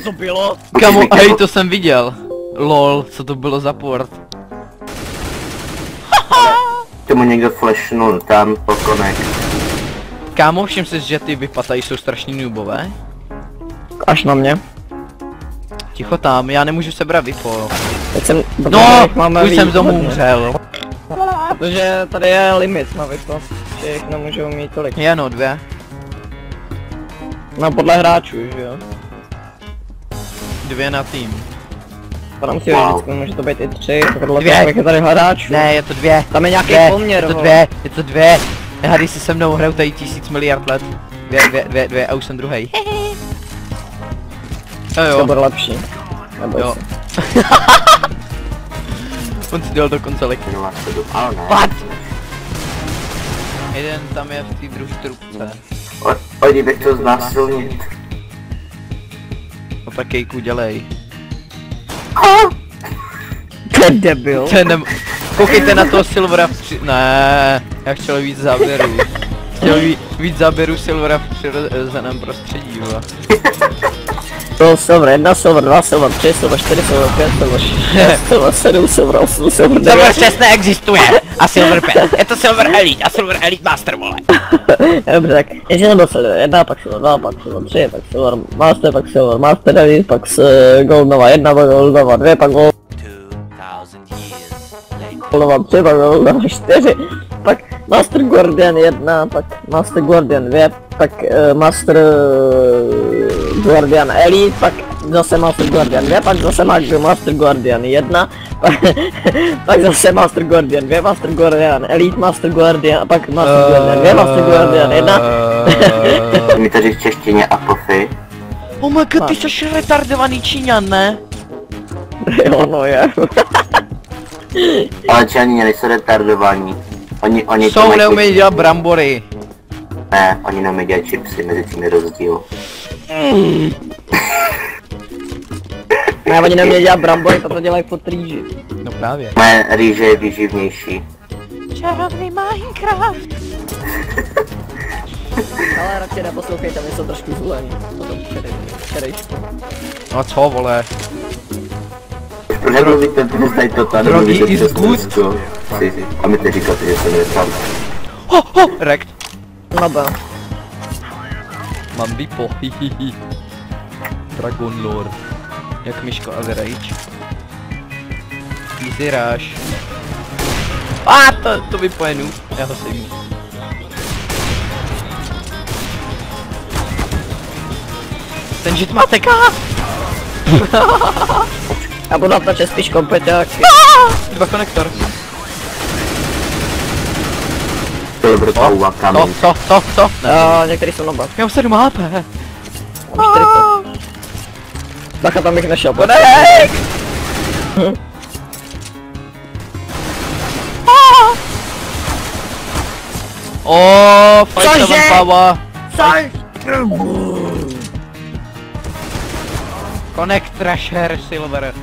to bylo? Kamo, hej, to jsem viděl. Lol, co to bylo za port? Tomu někdo flashnul tam po konek. Kámo, všim si, že ty vypatají jsou strašný noobové. Až na mě. Ticho tam, já nemůžu sebrat vypo. Teď jsem... No, už jsem z domu umřel. Protože tady je limit na vypo. Že jich nemůžou mít tolik. Jano, 2. No podle hráčů, že jo. 2 na tým. Tam si vždycky může to být i 3, podle toho, Dvě. jak je tady hráčů. Ne, je to 2. Tam je nějaký poměr, je to vole. 2, je to 2. Hady si se mnou hrajou tady 1000 miliard let. 2 a už jsem druhej. To bude lepší. Neboj Jo. se. On si dělal dokonce leky. Ale ne. What? Jeden tam je v té druhé trubce. Oni bych to znásilnit. No tak kejku dělej. To je debil. Koukejte na toho Silvera v Ne, já chtěl víc záběrů. Chtěl víc záběrů Silvera v přirozeném prostředí, vole. To silver 1, silver 2, silver 3, silver 4, silver 5, silver 6, silver 7, silver 8, silver 9. Silver 6 neexistuje! A Silver 5. Je to Silver Elite a Silver Elite Master, vole. Dobře, tak ještě jsem byl silver 1, pak silver 2, pak silver 3, pak silver master, pak silver master Elite, pak Gold Nova 1, pak Gold Nova 2, pak Gold Nova 3, pak Gold Nova 4, pak Master Guardian 1, pak Master Guardian 2, pak Master Guardian Elite, pak zase Master Guardian 2, pak zase Master Guardian 1, pak zase Master Guardian 2, Master Guardian Elite, Master Guardian, a pak Master Guardian 2, Master Guardian 1. Mi to říct v češtině apofy. Oh my god, ty jsi retardovaný Číňan, ne? Jo, no je. Ale Číňani nejsou retardovaní. Oni to Jsou, mají neumějí dělat brambory. Ne, oni neumějí dělat chipsy, mezi tím je rozdíl. Ne, oni neměli dělat brambory, to dělají pod rýži. No právě. Moje rýže je výživnější. Čarovný Minecraft. Ale radši neposlouchejte, my jsou trošku zvolení. Potom včerejšku. No co, vole. Proč nemluvíte, tady to tady Drogy mluvíte is přes good. Rusko? A my teď říkáte, že jsem retard. Rekt. No ba. Mám vypo, hihihi. Dragon Lore. Jak Myško Average. Easy rush. To vypojenu. Já ho sejmu. Ten žit má teká. Já budu natáčet spíš kompetáky. 2 konektor. Silver Power kamen. Co? Ne. Některý jsou noba. Já mám 7 HP. Mám 40. Bacha, tam bych nešel. Konek! Fight 7 power. Connect Thrasher Silver.